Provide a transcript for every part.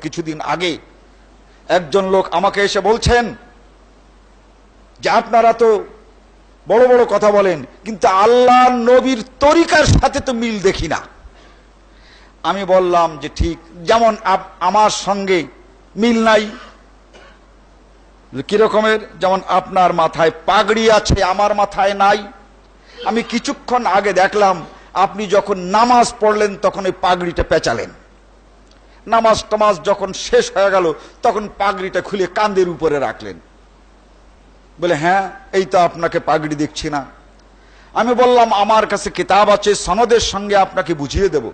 কিছুদিন আগে একজন লোক আমাকে এসে বলছেন যে আপনারা তো বড় বড় কথা বলেন, কিন্তু আল্লাহ নবীর তরিকার সাথে তো মিল দেখি না। আমি বললাম যে ঠিক, যেমন আমার সঙ্গে মিল নাই। কিরকমের? যেমন আপনার মাথায় পাগড়ি আছে, আমার মাথায় নাই। আমি কিছুক্ষণ আগে দেখলাম আপনি যখন নামাজ পড়লেন তখন ওই পাগড়িটা পেঁচালেন। নামাজ টামাজ যখন শেষ হয়ে গেল তখন পাগড়িটা খুলে কাঁধের উপরে রাখলেন। বলে হ্যাঁ, এই তো আপনাকে পাগড়ি দেখছি না। আমি বললাম আমার কাছে কিতাব আছে, সনদের সঙ্গে আপনাকে বুঝিয়ে দেব।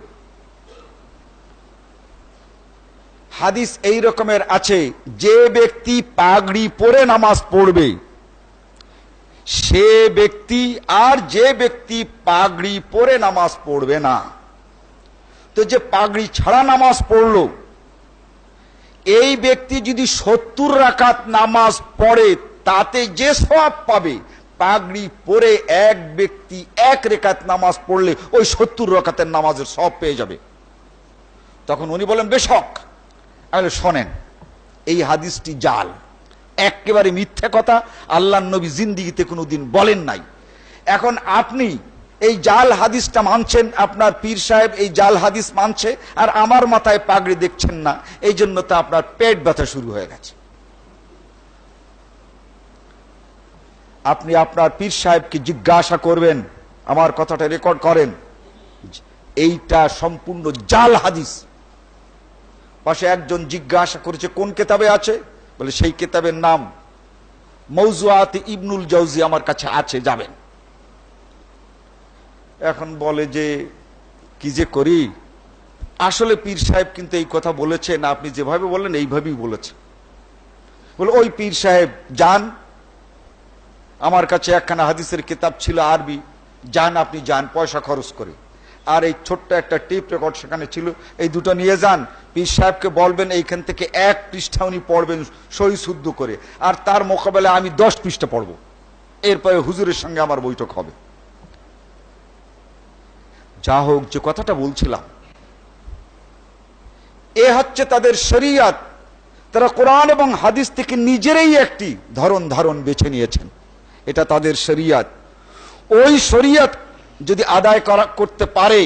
হাদিস এই রকমের আছে, যে ব্যক্তি পাগড়ি পরে নামাজ পড়বে সে ব্যক্তি আর যে ব্যক্তি পাগড়ি পরে নামাজ পড়বে না। তো যে পাগড়ি ছাড়া নামাজ পড়লো, এই ব্যক্তি যদি 70 রাকাত নামাজ পড়ে তাতে যে সওয়াব পাবে, পাগড়ি পরে এক ব্যক্তি 1 রাকাত নামাজ পড়লে ওই 70 রাকাতের নামাজের সওয়াব পেয়ে যাবে। তখন উনি বলেন বেশক। আমি শোনেন, এই হাদিসটি জাল, একেবারে মিথ্যা কথা, আল্লাহর নবী জিন্দেগিতে কোনোদিন বলেন নাই। এখন আপনি এই জাল হাদিসটা মানছেন, আপনার পীর সাহেব এই জাল হাদিস মানছে, আর আমার মাথায় পাগড়ি দেখছেন না, এই জন্য তো আপনার পেট ব্যথা শুরু হয়ে গেছে। আপনি আপনার পীর সাহেবকে জিজ্ঞাসা করবেন, আমার কথাটা রেকর্ড করেন, এইটা সম্পূর্ণ জাল হাদিস। পাশে একজন জিজ্ঞাসা করেছে কোন কিতাবে আছে, বলে সেই কিতাবের নাম মওজুআত ইবনুল জাওজি আমার কাছে আছে, যাবেন। এখন বলে যে কি যে করি, আসলে পীর সাহেব কিন্তু এই কথা বলেছেন, আপনি যেভাবে বললেন এইভাবেই বলেছে। বলে ওই পীর সাহেব যান, আমার কাছে একখানা হাদিসের কিতাব ছিল আরবি, যান আপনি যান পয়সা খরচ করে, আর এই ছোট্ট একটা টেপ রেকর্ড সেখানে ছিল, এই দুটো নিয়ে যান, পীর সাহেবকে বলবেন এইখান থেকে 1 পৃষ্ঠা উনি পড়বেন সহি শুদ্ধ করে, আর তার মোকাবেলায় আমি 10 পৃষ্ঠা পড়ব, এরপরে হুজুরের সঙ্গে আমার বৈঠক হবে। যা হোক, যে কথাটা বলছিলাম, এ হচ্ছে তাদের শরীয়ত। তারা কোরআন এবং হাদিস থেকে নিজেরাই একটি ধরন বেছে নিয়েছেন, এটা তাদের শরীয়ত। ওই শরীয়ত যদি আদায় করতে পারে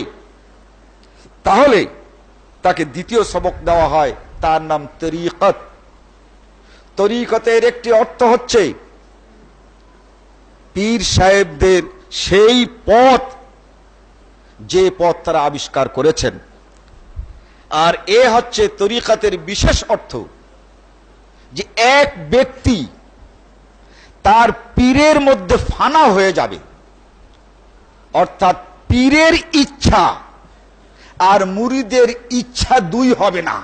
তাহলে তাকে দ্বিতীয় সবক দেওয়া হয়, তার নাম তরিকত। তরিকতের একটি অর্থ হচ্ছে পীর সাহেবদের সেই পথ যে পথ তারা আবিষ্কার করেছেন। আর এ হচ্ছে তরিকতের বিশেষ অর্থ, যে এক ব্যক্তি তার পীরের মধ্যে ফানা হয়ে যাবে, অর্থাৎ পীরের ইচ্ছা আর মুরিদের ইচ্ছা দুই হবে না।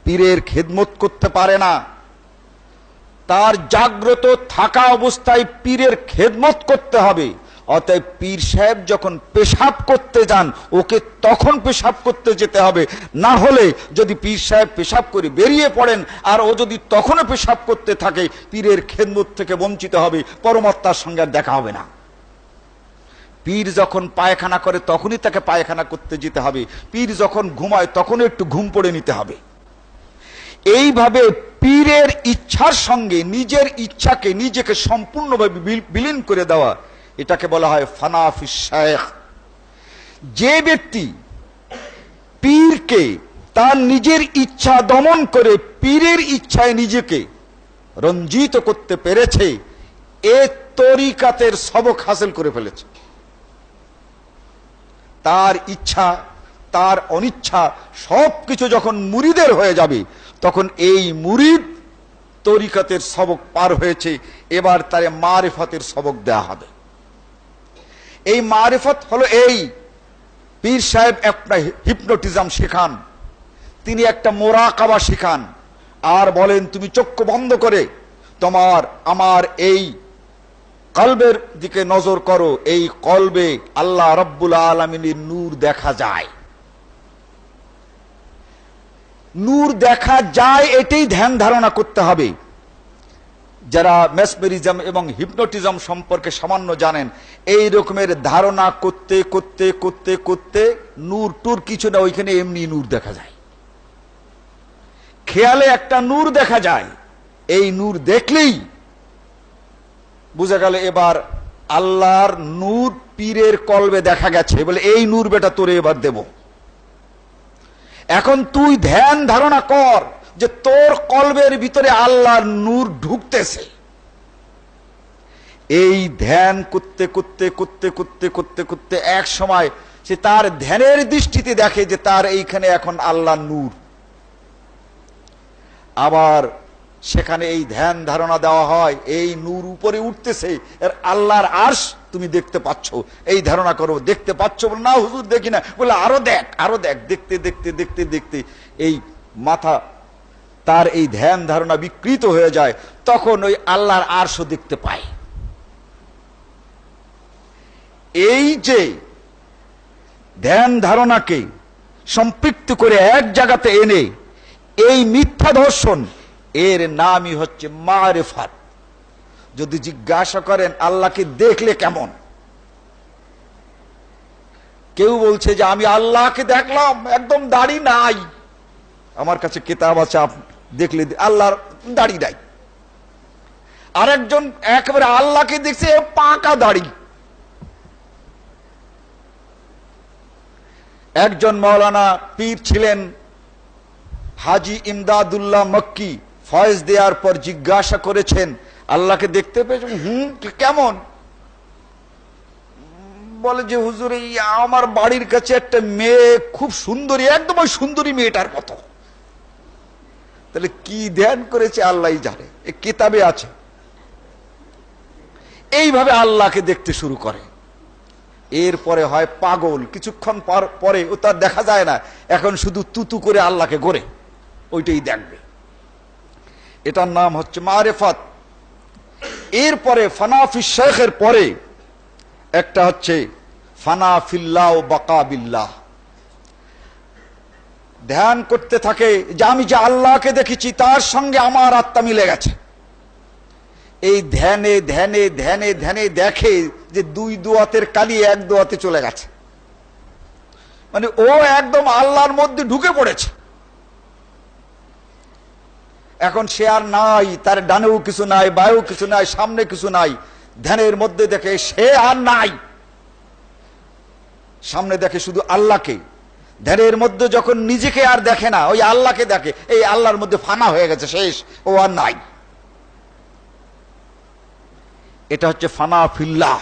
পীরের খেদমত করতে পারে না, তার জাগ্রত থাকা অবস্থায় পীরের খেদমত করতে হবে। অতএব পীর সাহেব যখন পেশাব করতে যান ওকে তখন পেশাব করতে যেতে হবে, না হলে যদি পীর সাহেব পেশাব করে বেরিয়ে পড়েন আর ও যদি তখনও পেশাব করতে থাকে, পীরের খেদমত থেকে বঞ্চিত হবে, পরমাত্মার সঙ্গে আর দেখা হবে না। পীর যখন পায়খানা করে তখনই তাকে পায়খানা করতে যেতে হবে, পীর যখন ঘুমায় তখনও একটু ঘুম পড়ে নিতে হবে। এইভাবে পীরের ইচ্ছার সঙ্গে নিজের ইচ্ছাকে নিজেকে সম্পূর্ণভাবে বিলীন করে দেওয়া, এটাকে বলা হয় ফানা ফি শাইখ। যে ব্যক্তি পীরকে তার নিজের ইচ্ছা দমন করে পীরের ইচ্ছায় নিজেকে রঞ্জিত করতে পেরেছে, এ তরিকাতের সবক হাসিল করে ফেলেছে। তার ইচ্ছা তার অনিচ্ছা সবকিছু যখন মুরিদের হয়ে যাবে, তখন এই মুরিদ তরিকাতের সবক পার হয়েছে, এবার তারে মারিফতের সবক দেয়া হবে। এই মারিফত হলো এই, পীর সাহেব একটা হিপনোটিজম শেখান, তিনি একটা মোরাকাবা শেখান, আর বলেন তুমি চক্ষু বন্ধ করে তোমার আমার এই কলবের দিকে নজর করো, এই কলবে আল্লাহ রব্বুল আলামিনের নূর দেখা যায়। নূর দেখা যায় এটাই ধ্যান ধারণা করতে হবে। যারা মেসমেরিজম এবং হিপনোটিজম সম্পর্কে সামান্য জানেন, এই রকমের ধারণা করতে করতে করতে করতে নূর টুর কিছু না, ওইখানে এমনি নূর দেখা যায়। খেয়ালে একটা নূর দেখা যায়, এই নূর দেখলেই বুঝা গেল এবার আল্লাহর নূর পীরের কলবে দেখা গেছে, বলে এই নূর বেটা তোরে এবার দেব। এখন তুই ধ্যান ধারণা কর যে তোর কলবের ভিতরে আল্লাহর নূর ঢুকতেছে। এই ধ্যান করতে করতে করতে করতে করতে করতে এক সময় সে তার ধ্যানের দৃষ্টিতে দেখে যে তার এইখানে এখন আল্লাহর নূর। আবার সেখানে এই ধ্যান ধারণা দেওয়া হয়, এই নূর উপরে উঠতেছে, এর আল্লাহর আরশ তুমি দেখতে পাচ্ছ, এই ধারণা করো। দেখতে পাচ্ছ? বলে না হুজুর দেখি না। বলে আরো দেখ, আরো দেখ। দেখতে দেখতে দেখতে দেখতে এই মাথা তার এই ধ্যান ধারণা বিকৃত হয়ে যায়, তখন ওই আল্লাহর আরশও দেখতে পায়। এই যে ধ্যান ধারণাকে সম্পৃক্ত করে এক জায়গাতে এনে এই মিথ্যা দর্শন, এর নামই হচ্ছে মারিফাত। যদি জিজ্ঞাসা করেন আল্লাহকে দেখলে কেমন, কেউ বলছে যে আমি আল্লাহকে দেখলাম একদম দাড়ি নাই, আমার কাছে কিতাব আছে, দেখলে আল্লাহর দাড়ি নাই। আরেকজন একেবারে আল্লাহকে দেখছে পাকা দাড়ি। একজন মাওলানা পীর ছিলেন হাজি ইমদাদুল্লাহ মক্কি, ফয়েজ দেওয়ার পর জিজ্ঞাসা করেছেন আল্লাহকে দেখতে পেয়েছেন? কেমন? বলে যে হুজুর এই আমার বাড়ির কাছে একটা মেয়ে খুব সুন্দরী, একদম ওই সুন্দরী মেয়েটার মতো। তাহলে কি ধ্যান করেছে আল্লাহই জানে, এ কিতাবে আছে। এইভাবে আল্লাহকে দেখতে শুরু করে। এরপরে হয় পাগল, কিছুক্ষণ পরে ও তার দেখা যায় না, এখন শুধু তুতু করে আল্লাহকে গড়ে ওইটাই দেখবে। এটার নাম হচ্ছে মারিফাত। এরপরে ফানাফি শেখের পরে একটা হচ্ছে ফানাফিল্লাহ ও বাকা বিল্লাহ। ধ্যান করতে থাকে যে আমি যে আল্লাহকে দেখেছি তার সঙ্গে আমার আত্মা মিলে গেছে। এই ধ্যানে ধ্যানে ধ্যানে ধ্যানে দেখে যে দুই দোয়াতের কালি এক দোয়াতে চলে গেছে, মানে ও একদম আল্লাহর মধ্যে ঢুকে পড়েছে। এখন সে আর নাই, তার ডানেও কিছু নাই, বায়েও কিছু নাই, সামনে কিছু নাই। ধ্যানের মধ্যে দেখে সে আর নাই, সামনে দেখে শুধু আল্লাহকে। ধ্যানের মধ্যে যখন নিজেকে আর দেখে না, ওই আল্লাহকে দেখে, এই আল্লাহর মধ্যে ফানা হয়ে গেছে, শেষ, ও আর নাই। এটা হচ্ছে ফানা ফিল্লাহ।